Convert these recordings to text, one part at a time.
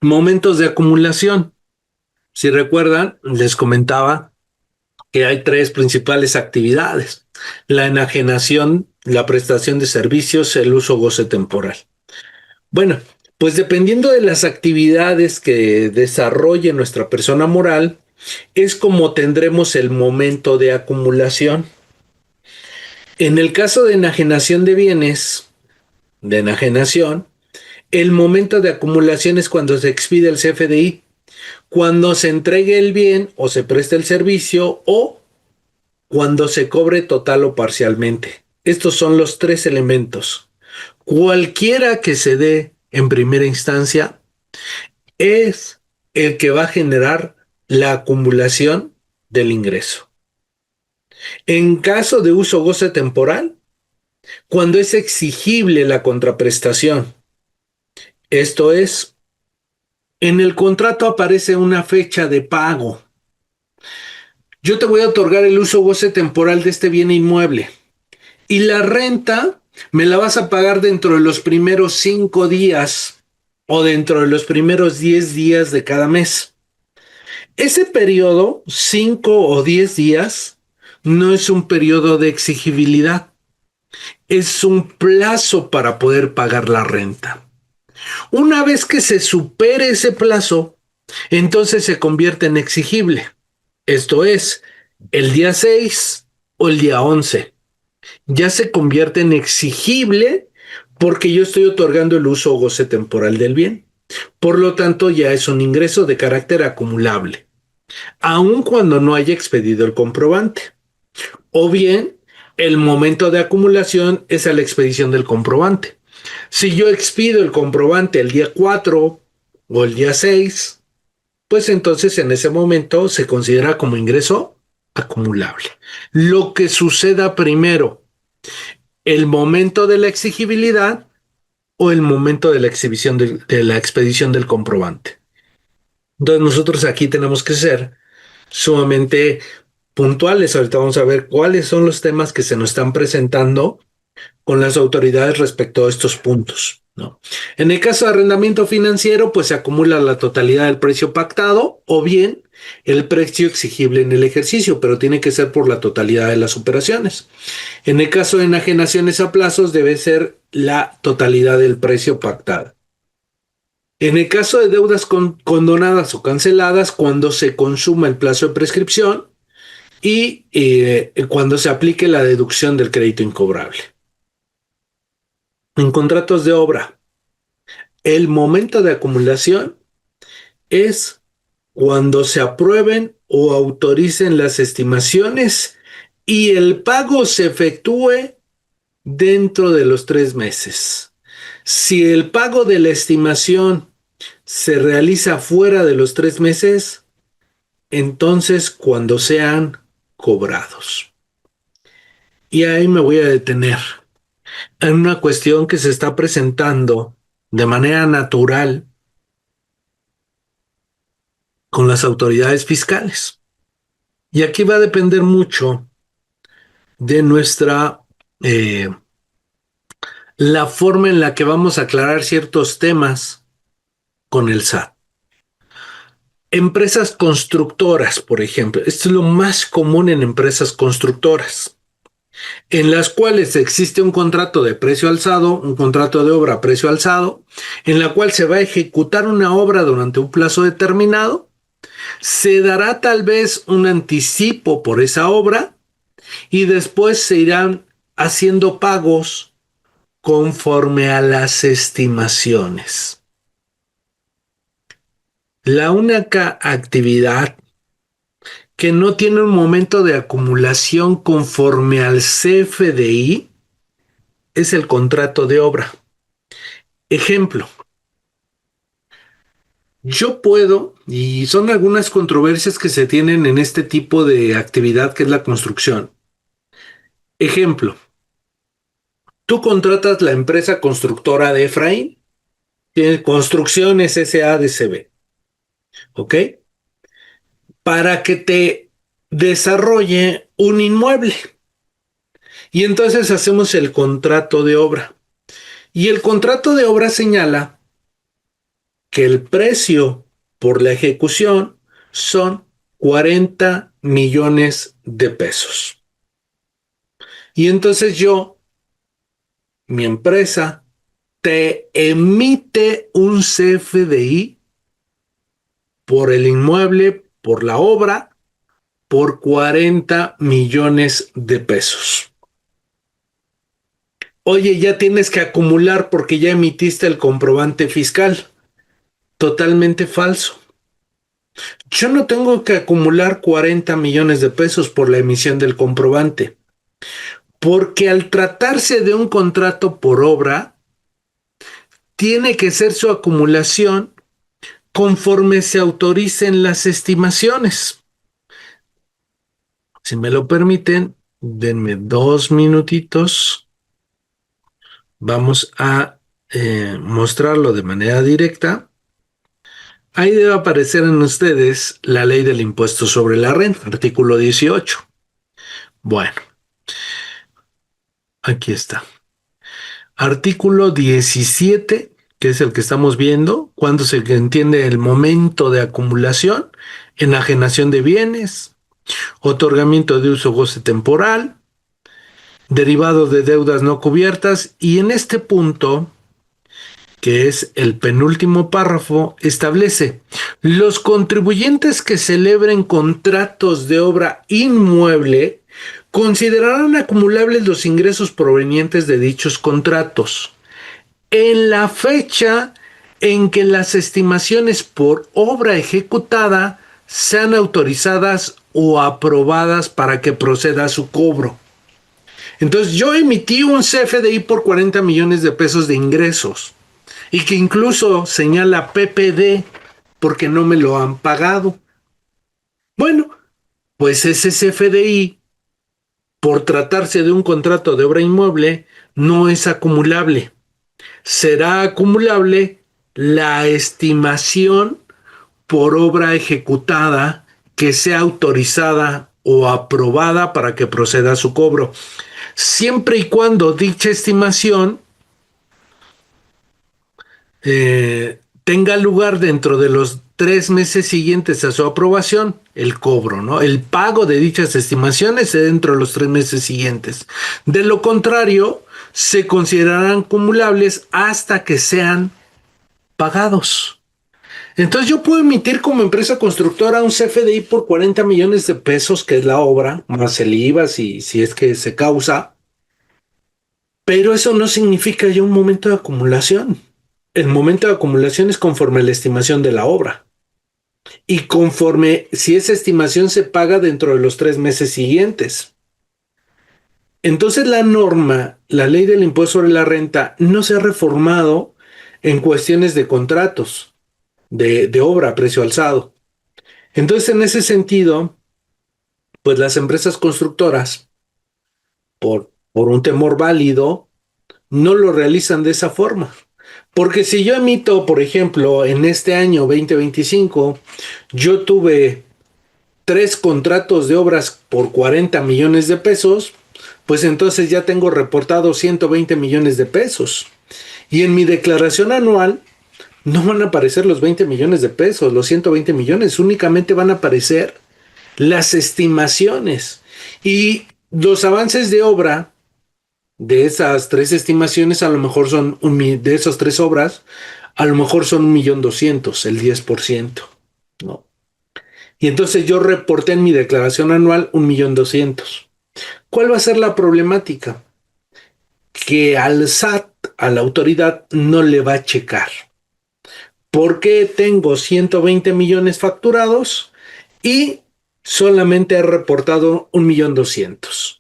Momentos de acumulación. Si recuerdan, les comentaba que hay tres principales actividades: la enajenación, la prestación de servicios, el uso goce temporal. Bueno, pues dependiendo de las actividades que desarrolle nuestra persona moral, es como tendremos el momento de acumulación. En el caso de enajenación de bienes, de enajenación, el momento de acumulación es cuando se expide el CFDI, cuando se entregue el bien o se preste el servicio o cuando se cobre total o parcialmente. Estos son los tres elementos. Cualquiera que se dé en primera instancia es el que va a generar la acumulación del ingreso. En caso de uso goce temporal, cuando es exigible la contraprestación, esto es, en el contrato aparece una fecha de pago. Yo te voy a otorgar el uso goce temporal de este bien inmueble y la renta me la vas a pagar dentro de los primeros 5 días o dentro de los primeros 10 días de cada mes. Ese periodo, 5 o 10 días, no es un periodo de exigibilidad, es un plazo para poder pagar la renta. Una vez que se supere ese plazo, entonces se convierte en exigible. Esto es, el día 6 o el día 11. Ya se convierte en exigible porque yo estoy otorgando el uso o goce temporal del bien. Por lo tanto, ya es un ingreso de carácter acumulable, aun cuando no haya expedido el comprobante. O bien, el momento de acumulación es a la expedición del comprobante. Si yo expido el comprobante el día 4 o el día 6, pues entonces en ese momento se considera como ingreso acumulable. Lo que suceda primero, el momento de la exigibilidad o el momento de la exhibición de la expedición del comprobante. Entonces nosotros aquí tenemos que ser sumamente puntuales. Ahorita vamos a ver cuáles son los temas que se nos están presentando con las autoridades respecto a estos puntos, ¿no? En el caso de arrendamiento financiero, pues se acumula la totalidad del precio pactado o bien el precio exigible en el ejercicio, pero tiene que ser por la totalidad de las operaciones. En el caso de enajenaciones a plazos, debe ser la totalidad del precio pactado. En el caso de deudas condonadas o canceladas, cuando se consuma el plazo de prescripción y cuando se aplique la deducción del crédito incobrable. En contratos de obra, el momento de acumulación es cuando se aprueben o autoricen las estimaciones y el pago se efectúe dentro de los 3 meses. Si el pago de la estimación se realiza fuera de los 3 meses, entonces cuando sean cobrados. Y ahí me voy a detener en una cuestión que se está presentando de manera natural con las autoridades fiscales. Y aquí va a depender mucho de eh, la forma en la que vamos a aclarar ciertos temas con el SAT. Empresas constructoras, por ejemplo, esto es lo más común en empresas constructoras, en las cuales existe un contrato de precio alzado, un contrato de obra a precio alzado, en la cual se va a ejecutar una obra durante un plazo determinado, se dará tal vez un anticipo por esa obra y después se irán haciendo pagos conforme a las estimaciones. La única actividad que no tiene un momento de acumulación conforme al CFDI es el contrato de obra. Ejemplo, yo puedo, y son algunas controversias que se tienen en este tipo de actividad que es la construcción. Ejemplo, tú contratas la empresa constructora de Efraín, tiene Construcciones S.A.D.C.B., ¿ok? Para que te desarrolle un inmueble. Y entonces hacemos el contrato de obra. Y el contrato de obra señala que el precio por la ejecución son 40 millones de pesos. Y entonces mi empresa, te emite un CFDI por el inmueble, por la obra, por 40 millones de pesos. Oye, ya tienes que acumular porque ya emitiste el comprobante fiscal. Totalmente falso. Yo no tengo que acumular 40 millones de pesos por la emisión del comprobante, porque al tratarse de un contrato por obra, tiene que ser su acumulación conforme se autoricen las estimaciones. Si me lo permiten, denme 2 minutitos. Vamos a mostrarlo de manera directa. Ahí debe aparecer en ustedes la ley del impuesto sobre la renta, artículo 18. Bueno, aquí está. Artículo 17, que es el que estamos viendo, cuando se entiende el momento de acumulación, enajenación de bienes, otorgamiento de uso goce temporal, derivado de deudas no cubiertas, y en este punto, que es el penúltimo párrafo, establece: los contribuyentes que celebren contratos de obra inmueble considerarán acumulables los ingresos provenientes de dichos contratos en la fecha en que las estimaciones por obra ejecutada sean autorizadas o aprobadas para que proceda a su cobro. Entonces yo emití un CFDI por 40 millones de pesos de ingresos y que incluso señala PPD porque no me lo han pagado. Bueno, pues ese CFDI, por tratarse de un contrato de obra inmueble, no es acumulable. Será acumulable la estimación por obra ejecutada que sea autorizada o aprobada para que proceda a su cobro, siempre y cuando dicha estimación tenga lugar dentro de los 3 meses siguientes a su aprobación, el cobro, ¿no? El pago de dichas estimaciones dentro de los 3 meses siguientes. De lo contrario, se considerarán acumulables hasta que sean pagados. Entonces yo puedo emitir como empresa constructora un CFDI por 40 millones de pesos, que es la obra, más el IVA si es que se causa, pero eso no significa ya un momento de acumulación. El momento de acumulación es conforme a la estimación de la obra y conforme si esa estimación se paga dentro de los 3 meses siguientes. Entonces la norma, la ley del impuesto sobre la renta, no se ha reformado en cuestiones de contratos de obra a precio alzado. Entonces, en ese sentido, pues las empresas constructoras, por un temor válido, no lo realizan de esa forma. Porque si yo emito, por ejemplo, en este año 2025, yo tuve 3 contratos de obras por 40 millones de pesos, pues entonces ya tengo reportado 120 millones de pesos. Y en mi declaración anual no van a aparecer los 20 millones de pesos, los 120 millones, únicamente van a aparecer las estimaciones. Y los avances de obra de esas 3 estimaciones, a lo mejor son de esas 3 obras, a lo mejor son 1.200.000, el 10%, ¿no? Y entonces yo reporté en mi declaración anual 1.200.000. ¿Cuál va a ser la problemática? Que al SAT, a la autoridad, no le va a checar. Porque tengo 120 millones facturados y solamente he reportado 1.200.000?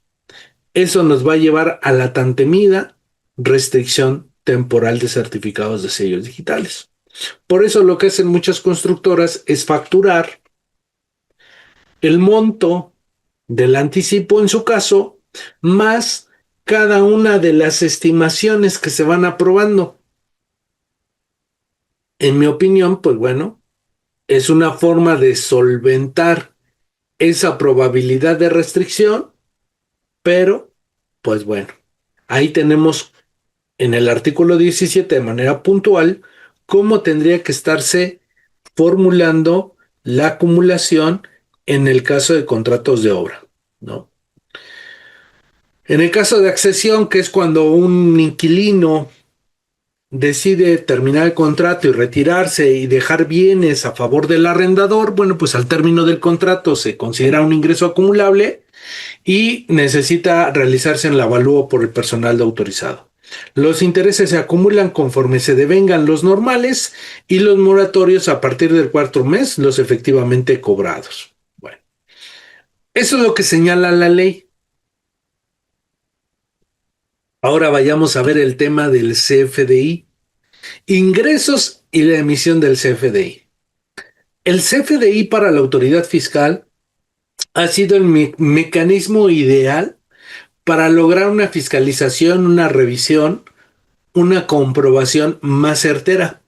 Eso nos va a llevar a la tan temida restricción temporal de certificados de sellos digitales. Por eso lo que hacen muchas constructoras es facturar el monto del anticipo, en su caso, más cada una de las estimaciones que se van aprobando. En mi opinión, pues bueno, es una forma de solventar esa probabilidad de restricción, pero, pues bueno, ahí tenemos en el artículo 17 de manera puntual cómo tendría que estarse formulando la acumulación en el caso de contratos de obra, ¿no? En el caso de accesión, que es cuando un inquilino decide terminar el contrato y retirarse y dejar bienes a favor del arrendador, bueno, pues al término del contrato se considera un ingreso acumulable y necesita realizarse en el avalúo por el personal de autorizado. Los intereses se acumulan conforme se devengan los normales y los moratorios a partir del cuarto mes, los efectivamente cobrados. Bueno, eso es lo que señala la ley. Ahora vayamos a ver el tema del CFDI, ingresos y la emisión del CFDI. El CFDI para la autoridad fiscal ha sido el mecanismo ideal para lograr una fiscalización, una revisión, una comprobación más certera.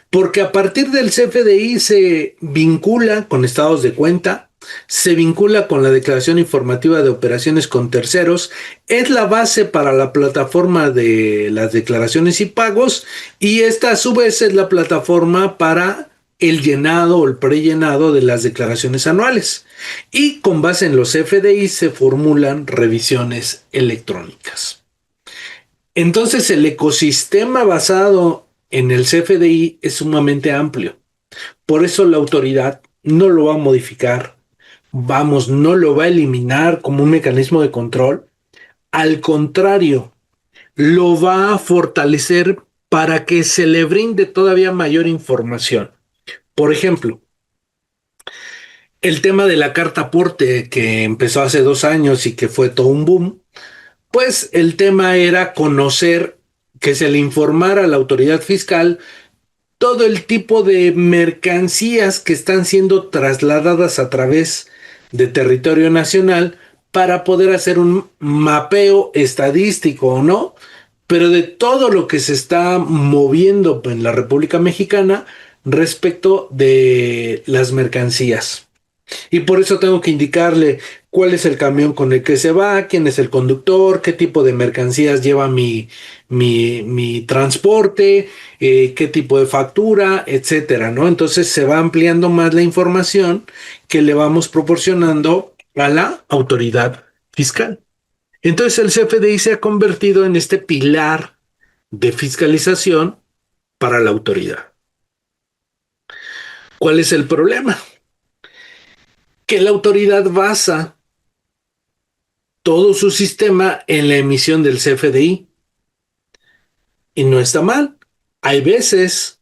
Porque a partir del CFDI se vincula con estados de cuenta, se vincula con la declaración informativa de operaciones con terceros, es la base para la plataforma de las declaraciones y pagos y esta a su vez es la plataforma para el llenado o el prellenado de las declaraciones anuales. Y con base en los CFDI se formulan revisiones electrónicas. Entonces el ecosistema basado en el CFDI es sumamente amplio. Por eso la autoridad no lo va a modificar, vamos, no lo va a eliminar como un mecanismo de control. Al contrario, lo va a fortalecer para que se le brinde todavía mayor información. Por ejemplo, el tema de la carta aporte que empezó hace 2 años y que fue todo un boom, pues el tema era conocer, que se le informara a la autoridad fiscal todo el tipo de mercancías que están siendo trasladadas a través de territorio nacional para poder hacer un mapeo estadístico o no, pero de todo lo que se está moviendo en la República Mexicana respecto de las mercancías. Y por eso tengo que indicarle cuál es el camión con el que se va, quién es el conductor, qué tipo de mercancías lleva mi transporte, qué tipo de factura, etcétera, ¿no? Entonces se va ampliando más la información que le vamos proporcionando a la autoridad fiscal. Entonces el CFDI se ha convertido en este pilar de fiscalización para la autoridad. ¿Cuál es el problema? Que la autoridad basa todo su sistema en la emisión del CFDI. Y no está mal. Hay veces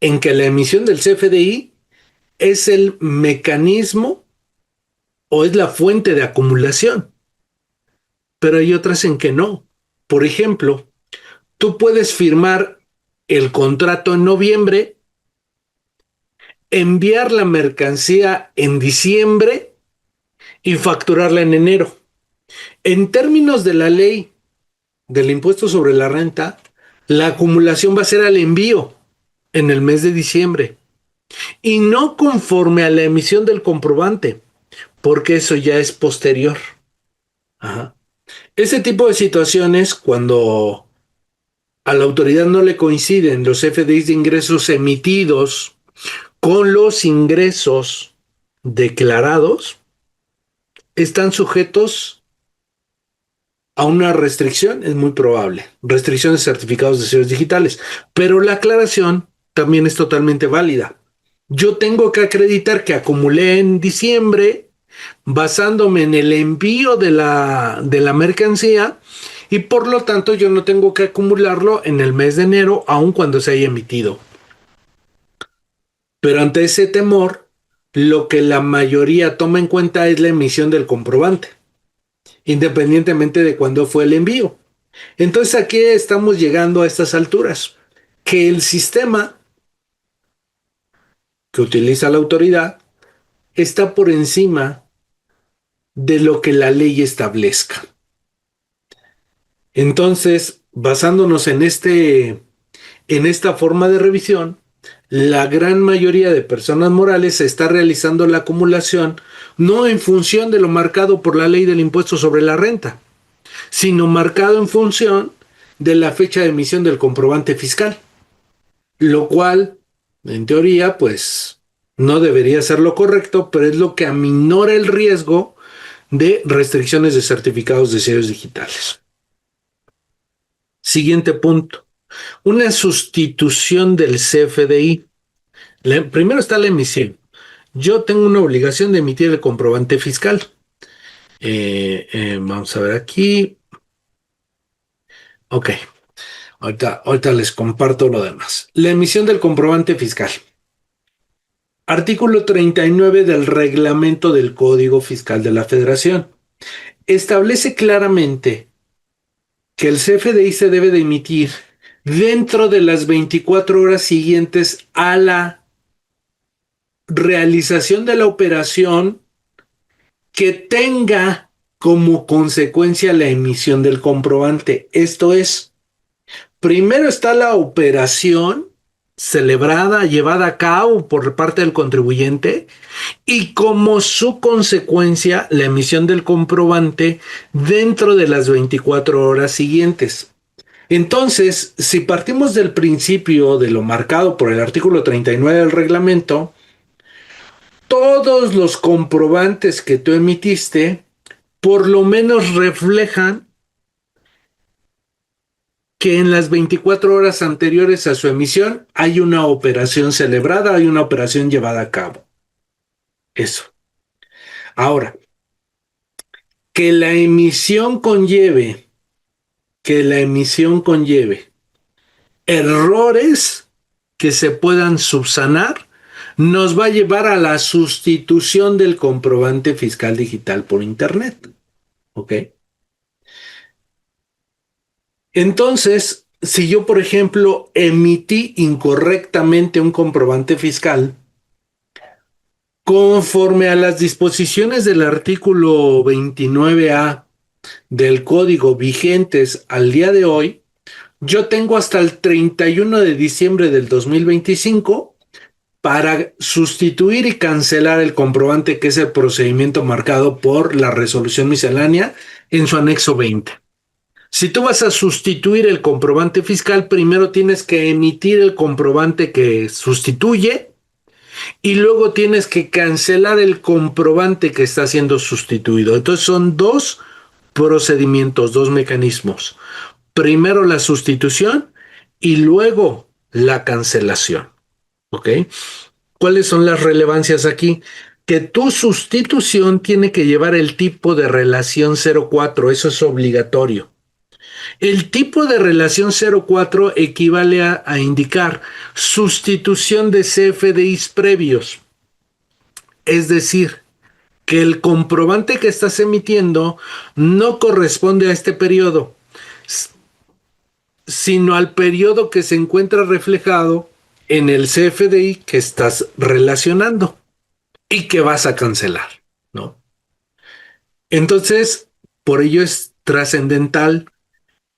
en que la emisión del CFDI es el mecanismo o es la fuente de acumulación, pero hay otras en que no. Por ejemplo, tú puedes firmar el contrato en noviembre, enviar la mercancía en diciembre y facturarla en enero. En términos de la ley del impuesto sobre la renta, la acumulación va a ser al envío en el mes de diciembre y no conforme a la emisión del comprobante, porque eso ya es posterior. Ajá. Ese tipo de situaciones, cuando a la autoridad no le coinciden los FDIs de ingresos emitidos con los ingresos declarados, están sujetos a una restricción, es muy probable, restricción de certificados de sellos digitales, pero la aclaración también es totalmente válida. Yo tengo que acreditar que acumulé en diciembre basándome en el envío de la mercancía y por lo tanto yo no tengo que acumularlo en el mes de enero aun cuando se haya emitido. Pero ante ese temor, lo que la mayoría toma en cuenta es la emisión del comprobante, independientemente de cuándo fue el envío. Entonces aquí estamos llegando a estas alturas, que el sistema que utiliza la autoridad está por encima de lo que la ley establezca. Entonces, basándonos en esta forma de revisión, la gran mayoría de personas morales está realizando la acumulación no en función de lo marcado por la ley del impuesto sobre la renta, sino marcado en función de la fecha de emisión del comprobante fiscal. lo cual, en teoría, pues no debería ser lo correcto, pero es lo que aminora el riesgo de restricciones de certificados de sellos digitales. Siguiente punto. Una sustitución del CFDI. Primero está la emisión. Yo tengo una obligación de emitir el comprobante fiscal. Vamos a ver aquí. Ok, ahorita les comparto lo demás. La emisión del comprobante fiscal. Artículo 39 del Reglamento del Código Fiscal de la Federación. Establece claramente que el CFDI se debe de emitir dentro de las 24 horas siguientes a la realización de la operación que tenga como consecuencia la emisión del comprobante. Esto es, primero está la operación celebrada, llevada a cabo por parte del contribuyente y como su consecuencia la emisión del comprobante dentro de las 24 horas siguientes. Entonces, si partimos del principio de lo marcado por el artículo 39 del reglamento, todos los comprobantes que tú emitiste por lo menos reflejan que en las 24 horas anteriores a su emisión hay una operación celebrada, hay una operación llevada a cabo. Eso. Ahora, que la emisión conlleve, errores que se puedan subsanar, nos va a llevar a la sustitución del comprobante fiscal digital por Internet. ¿Ok? Entonces, si yo, por ejemplo, emití incorrectamente un comprobante fiscal, conforme a las disposiciones del artículo 29A del código vigentes al día de hoy, yo tengo hasta el 31 de diciembre del 2025 para sustituir y cancelar el comprobante, que es el procedimiento marcado por la resolución miscelánea en su anexo 20. Si tú vas a sustituir el comprobante fiscal, primero tienes que emitir el comprobante que sustituye y luego tienes que cancelar el comprobante que está siendo sustituido. Entonces son dos procedimientos, dos mecanismos. Primero la sustitución y luego la cancelación. ¿Ok? ¿Cuáles son las relevancias aquí? Que tu sustitución tiene que llevar el tipo de relación 04, eso es obligatorio. El tipo de relación 04 equivale a indicar sustitución de CFDIs previos. Es decir, que el comprobante que estás emitiendo no corresponde a este periodo, sino al periodo que se encuentra reflejado en el CFDI que estás relacionando y que vas a cancelar, ¿no? Entonces, por ello es trascendental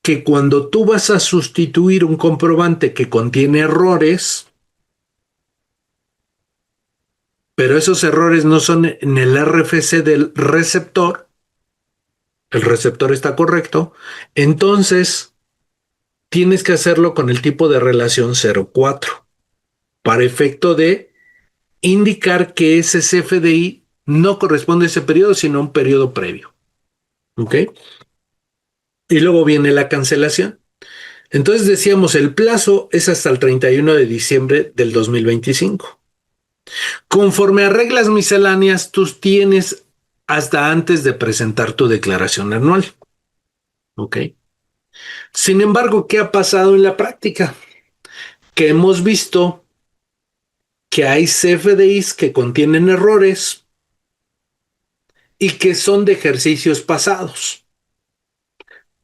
que cuando tú vas a sustituir un comprobante que contiene errores, pero esos errores no son en el RFC del receptor, el receptor está correcto, entonces tienes que hacerlo con el tipo de relación 04 para efecto de indicar que ese CFDI no corresponde a ese periodo, sino a un periodo previo. ¿Ok? Y luego viene la cancelación. Entonces decíamos, el plazo es hasta el 31 de diciembre del 2025. Conforme a reglas misceláneas, tú tienes hasta antes de presentar tu declaración anual. ¿Ok? Sin embargo, ¿qué ha pasado en la práctica? Que hemos visto que hay CFDIs que contienen errores y que son de ejercicios pasados.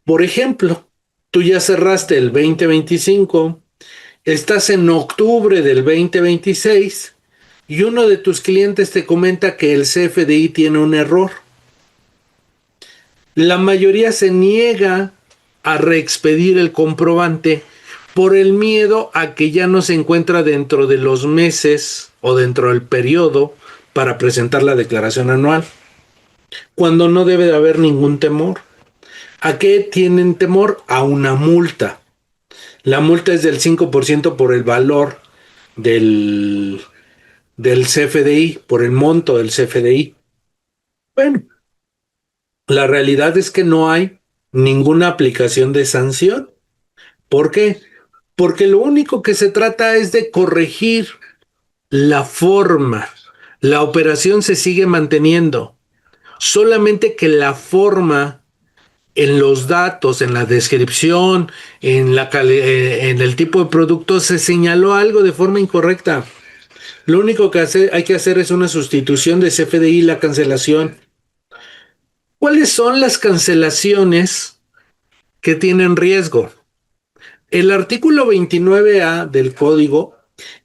Por ejemplo, tú ya cerraste el 2025, estás en octubre del 2026 y uno de tus clientes te comenta que el CFDI tiene un error. La mayoría se niega a reexpedir el comprobante por el miedo a que ya no se encuentra dentro de los meses o dentro del periodo para presentar la declaración anual, cuando no debe de haber ningún temor. ¿A qué tienen temor? A una multa. La multa es del 5% por el valor del, del CFDI, por el monto del CFDI. Bueno, la realidad es que no hay ninguna aplicación de sanción. ¿Por qué? Porque lo único que se trata es de corregir la forma. La operación se sigue manteniendo, solamente que la forma en los datos, en la descripción, en el tipo de producto se señaló algo de forma incorrecta. Lo único que hay que hacer es una sustitución de CFDI y la cancelación. ¿Cuáles son las cancelaciones que tienen riesgo? El artículo 29A del código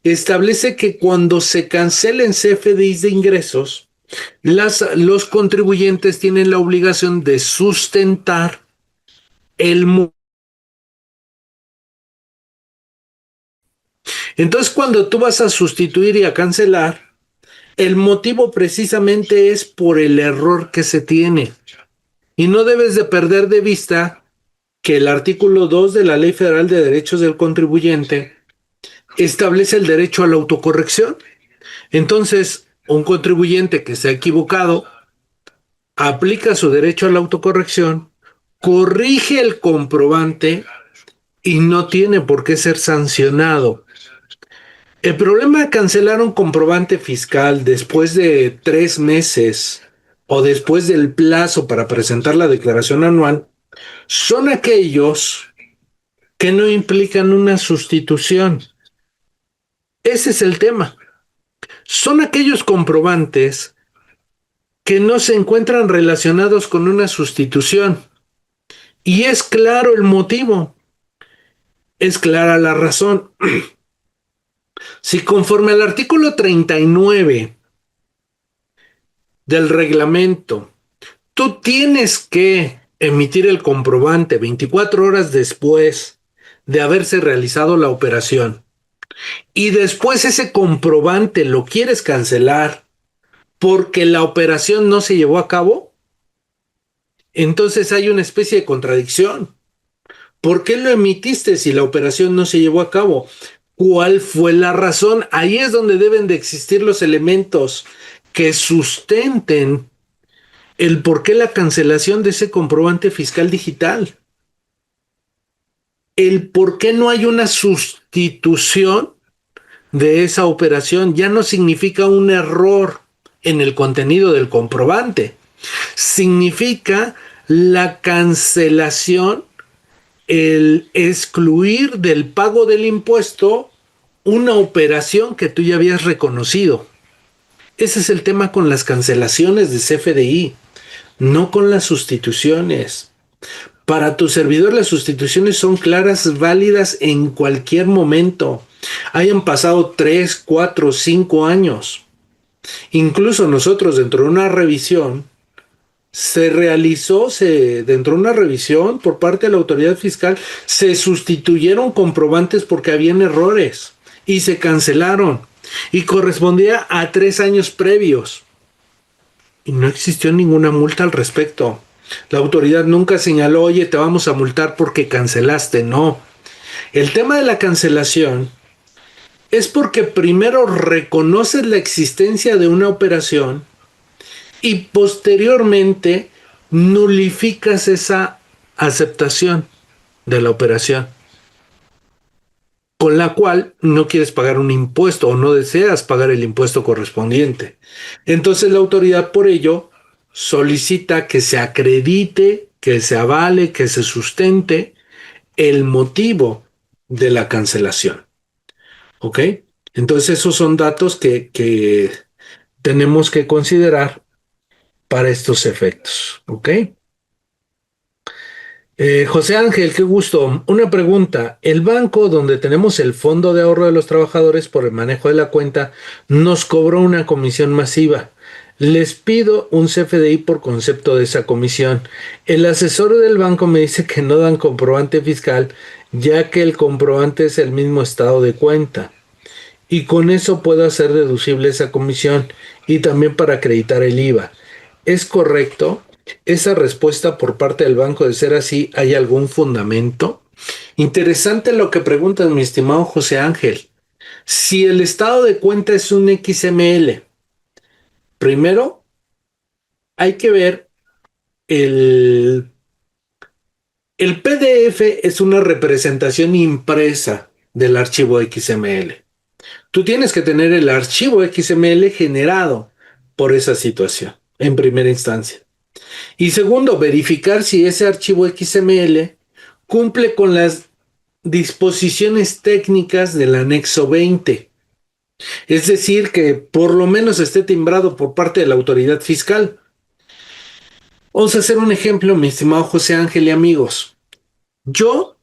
establece que cuando se cancelen CFDIs de ingresos, los contribuyentes tienen la obligación de sustentar el. Entonces, cuando tú vas a sustituir y a cancelar, el motivo precisamente es por el error que se tiene. Y no debes de perder de vista que el artículo 2 de la Ley Federal de Derechos del Contribuyente establece el derecho a la autocorrección. Entonces, un contribuyente que se ha equivocado aplica su derecho a la autocorrección, corrige el comprobante y no tiene por qué ser sancionado. El problema de cancelar un comprobante fiscal después de 3 meses o después del plazo para presentar la declaración anual son aquellos que no implican una sustitución. Ese es el tema. Son aquellos comprobantes que no se encuentran relacionados con una sustitución. Y es claro el motivo, es clara la razón. Si conforme al artículo 39 del reglamento, tú tienes que emitir el comprobante 24 horas después de haberse realizado la operación y después ese comprobante lo quieres cancelar porque la operación no se llevó a cabo, entonces hay una especie de contradicción. ¿Por qué lo emitiste si la operación no se llevó a cabo? ¿Cuál fue la razón? Ahí es donde deben de existir los elementos que sustenten el por qué la cancelación de ese comprobante fiscal digital. El por qué no hay una sustitución de esa operación ya no significa un error en el contenido del comprobante. Significa la cancelación, el excluir del pago del impuesto una operación que tú ya habías reconocido. Ese es el tema con las cancelaciones de CFDI, no con las sustituciones. Para tu servidor las sustituciones son claras, válidas en cualquier momento. Hayan pasado 3, 4, 5 años. Incluso nosotros dentro de una revisión dentro de una revisión por parte de la autoridad fiscal, se sustituyeron comprobantes porque habían errores y se cancelaron y correspondía a 3 años previos y no existió ninguna multa al respecto. La autoridad nunca señaló, oye, te vamos a multar porque cancelaste. No. El tema de la cancelación es porque primero reconoces la existencia de una operación y posteriormente nulificas esa aceptación de la operación, con la cual no quieres pagar un impuesto o no deseas pagar el impuesto correspondiente. Entonces la autoridad por ello solicita que se acredite, que se avale, que se sustente el motivo de la cancelación. ¿Ok? Entonces esos son datos que tenemos que considerar para estos efectos. ¿Ok? José Ángel, qué gusto. Una pregunta. El banco donde tenemos el fondo de ahorro de los trabajadores por el manejo de la cuenta nos cobró una comisión masiva. Les pido un CFDI por concepto de esa comisión. El asesor del banco me dice que no dan comprobante fiscal ya que el comprobante es el mismo estado de cuenta. Y con eso puedo hacer deducible esa comisión y también para acreditar el IVA. ¿Es correcto esa respuesta por parte del banco de ser así? ¿Hay algún fundamento? Interesante lo que preguntas, mi estimado José Ángel. Si el estado de cuenta es un XML, primero hay que ver el, el PDF es una representación impresa del archivo XML. Tú tienes que tener el archivo XML generado por esa situación, en primera instancia. Y segundo, verificar si ese archivo XML cumple con las disposiciones técnicas del anexo 20. Es decir, que por lo menos esté timbrado por parte de la autoridad fiscal. Vamos a hacer un ejemplo, mi estimado José Ángel y amigos. Yo,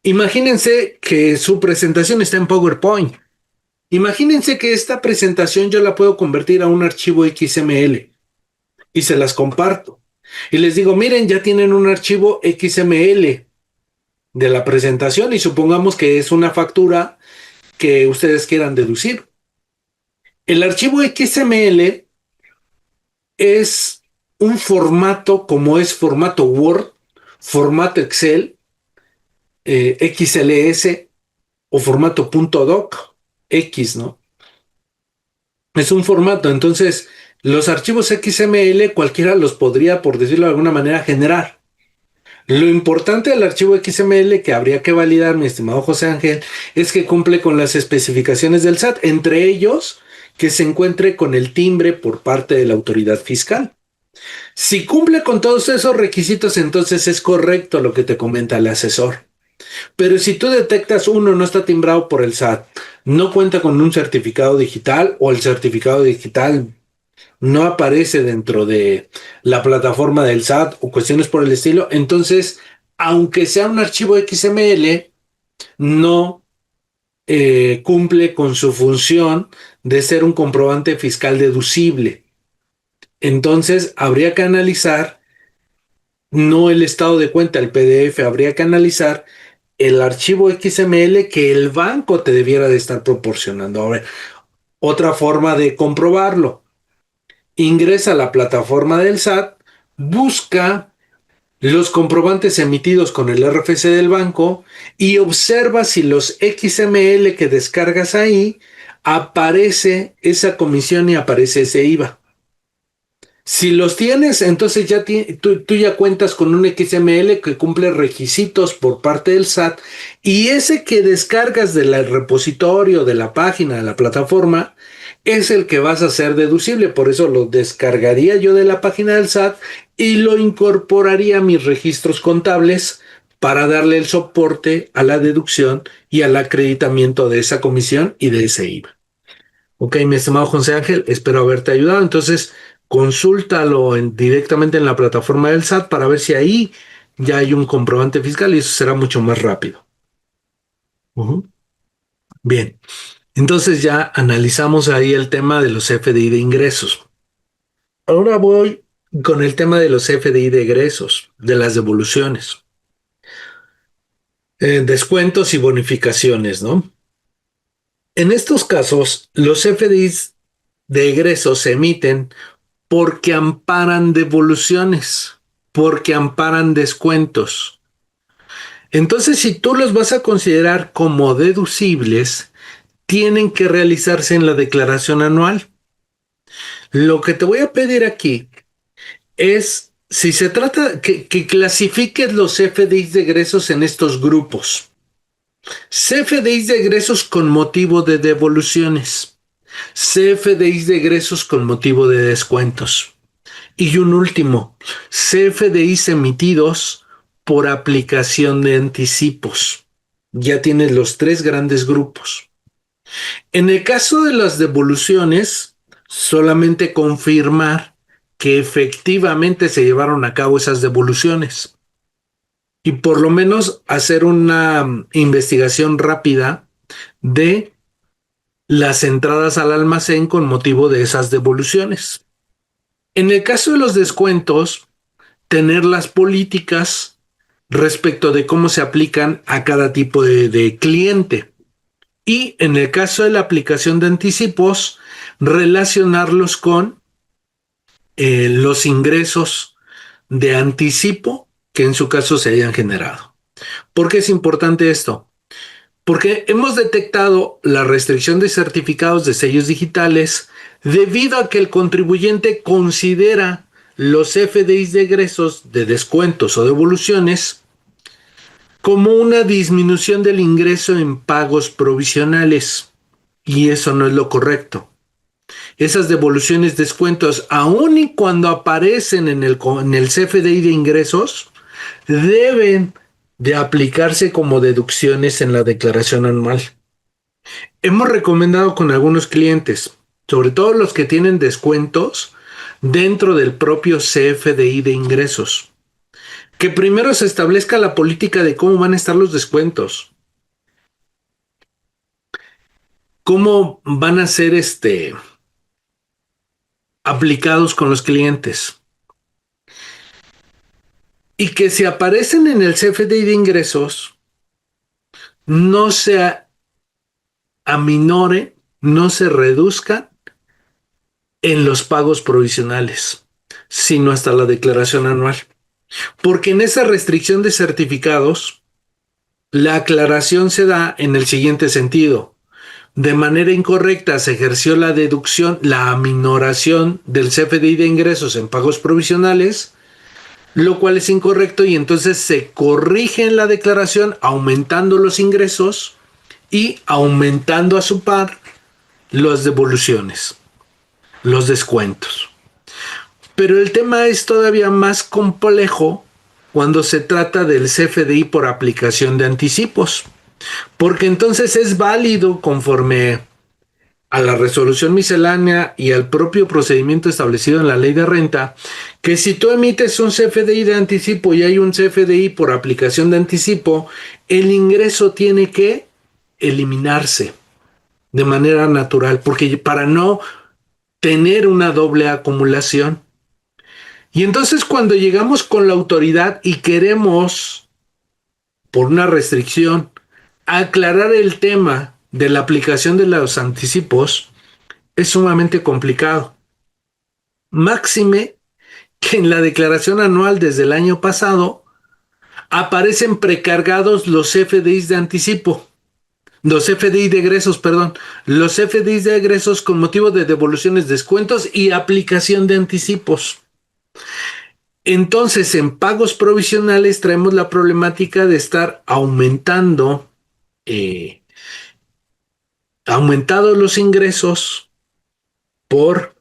imagínense que su presentación está en PowerPoint. Imagínense que esta presentación yo la puedo convertir a un archivo XML y se las comparto. Y les digo, miren, ya tienen un archivo XML de la presentación y supongamos que es una factura que ustedes quieran deducir. El archivo XML es un formato como es formato Word, formato Excel, XLS o formato .doc, X, ¿no? Es un formato, entonces los archivos XML cualquiera los podría, por decirlo de alguna manera, generar. Lo importante del archivo XML que habría que validar, mi estimado José Ángel, es que cumple con las especificaciones del SAT, entre ellos que se encuentre con el timbre por parte de la autoridad fiscal. Si cumple con todos esos requisitos, entonces es correcto lo que te comenta el asesor. Pero si tú detectas uno no está timbrado por el SAT, no cuenta con un certificado digital o el certificado digital no aparece dentro de la plataforma del SAT o cuestiones por el estilo, entonces, aunque sea un archivo XML, no cumple con su función de ser un comprobante fiscal deducible. Entonces, habría que analizar no el estado de cuenta, el PDF, habría que analizar el archivo XML que el banco te debiera de estar proporcionando. Ahora, otra forma de comprobarlo, ingresa a la plataforma del SAT, busca los comprobantes emitidos con el RFC del banco y observa si los XML que descargas ahí aparece esa comisión y aparece ese IVA. Si los tienes, entonces ya tú ya cuentas con un XML que cumple requisitos por parte del SAT y ese que descargas del repositorio, de la página, de la plataforma, es el que vas a hacer deducible. Por eso lo descargaría yo de la página del SAT y lo incorporaría a mis registros contables para darle el soporte a la deducción y al acreditamiento de esa comisión y de ese IVA. Ok, mi estimado José Ángel, espero haberte ayudado. Entonces, consúltalo directamente en la plataforma del SAT para ver si ahí ya hay un comprobante fiscal y eso será mucho más rápido. Ujú. Bien, entonces ya analizamos ahí el tema de los FDI de ingresos. Ahora voy con el tema de los FDI de egresos, de las devoluciones, descuentos y bonificaciones, ¿no? En estos casos, los FDIs de egresos se emiten porque amparan devoluciones, porque amparan descuentos. Entonces, si tú los vas a considerar como deducibles, tienen que realizarse en la declaración anual. Lo que te voy a pedir aquí es, si se trata, que clasifiques los CFDIs de egresos en estos grupos. CFDIs de egresos con motivo de devoluciones. CFDIs de egresos con motivo de descuentos. Y un último, CFDIs emitidos por aplicación de anticipos. Ya tienes los tres grandes grupos. En el caso de las devoluciones, solamente confirmar que efectivamente se llevaron a cabo esas devoluciones y por lo menos hacer una investigación rápida de las entradas al almacén con motivo de esas devoluciones. En el caso de los descuentos, tener las políticas respecto de cómo se aplican a cada tipo de cliente. Y en el caso de la aplicación de anticipos, relacionarlos con los ingresos de anticipo que en su caso se hayan generado. ¿Por qué es importante esto? Porque hemos detectado la restricción de certificados de sellos digitales debido a que el contribuyente considera los FDIs de egresos de descuentos o devoluciones como una disminución del ingreso en pagos provisionales. Y eso no es lo correcto. Esas devoluciones, descuentos, aun y cuando aparecen en el CFDI de ingresos, deben de aplicarse como deducciones en la declaración anual. Hemos recomendado con algunos clientes, sobre todo los que tienen descuentos dentro del propio CFDI de ingresos, que primero se establezca la política de cómo van a estar los descuentos, cómo van a ser aplicados con los clientes. Y que si aparecen en el CFDI de ingresos, no se aminore, no se reduzca en los pagos provisionales, sino hasta la declaración anual. Porque en esa restricción de certificados, la aclaración se da en el siguiente sentido. De manera incorrecta se ejerció la deducción, la aminoración del CFDI de ingresos en pagos provisionales, lo cual es incorrecto y entonces se corrige en la declaración aumentando los ingresos y aumentando a su par las devoluciones, los descuentos. Pero el tema es todavía más complejo cuando se trata del CFDI por aplicación de anticipos, porque entonces es válido conforme a la resolución miscelánea y al propio procedimiento establecido en la ley de renta, que si tú emites un CFDI de anticipo y hay un CFDI por aplicación de anticipo, el ingreso tiene que eliminarse de manera natural, porque para no tener una doble acumulación. Y entonces cuando llegamos con la autoridad y queremos, por una restricción, aclarar el tema de la aplicación de los anticipos, es sumamente complicado. Máxime que en la declaración anual desde el año pasado aparecen precargados los FDIs de anticipo, los FDI de egresos, perdón, los FDIs de egresos con motivo de devoluciones, descuentos y aplicación de anticipos. Entonces, en pagos provisionales traemos la problemática de estar eh, aumentados los ingresos por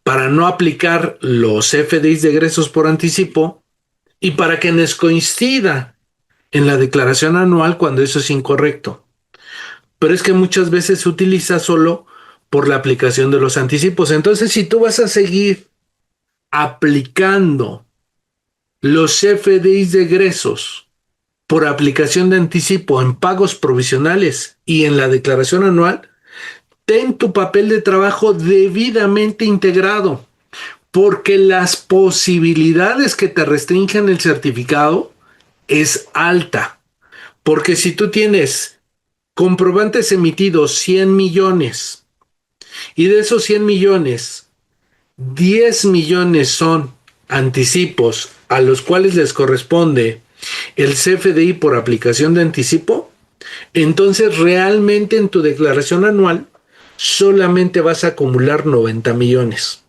para no aplicar los FDIs de egresos por anticipo y para que nos coincida en la declaración anual cuando eso es incorrecto. Pero es que muchas veces se utiliza solo por la aplicación de los anticipos. Entonces, si tú vas a seguir aplicando los FDIs de egresos por aplicación de anticipo en pagos provisionales y en la declaración anual, ten tu papel de trabajo debidamente integrado, porque las posibilidades que te restringen el certificado es alta. Porque si tú tienes comprobantes emitidos 100 millones y de esos 100 millones, 10 millones son anticipos a los cuales les corresponde el CFDI por aplicación de anticipo, entonces realmente en tu declaración anual solamente vas a acumular 90 millones.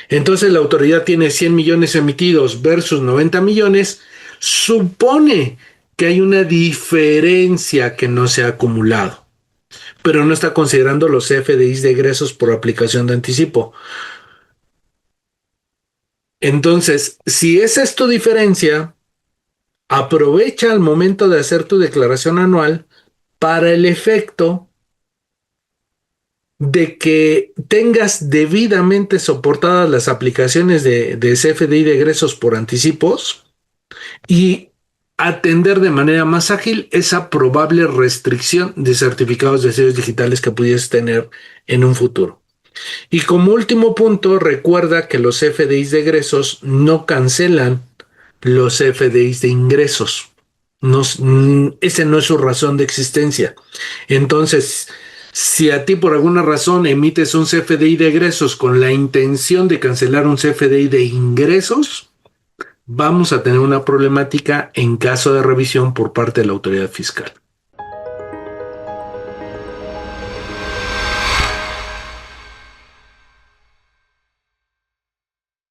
Entonces la autoridad tiene 100 millones emitidos versus 90 millones, supone que hay una diferencia que no se ha acumulado, pero no está considerando los FDIs de egresos por aplicación de anticipo. Entonces, si esa es tu diferencia, aprovecha al momento de hacer tu declaración anual para el efecto de que tengas debidamente soportadas las aplicaciones de CFDI de egresos por anticipos y atender de manera más ágil esa probable restricción de certificados de sellos digitales que pudieses tener en un futuro. Y como último punto, recuerda que los FDIs de egresos no cancelan los FDIs de ingresos. No, ese no es su razón de existencia. Entonces, si a ti por alguna razón emites un CFDI de egresos con la intención de cancelar un CFDI de ingresos, vamos a tener una problemática en caso de revisión por parte de la autoridad fiscal.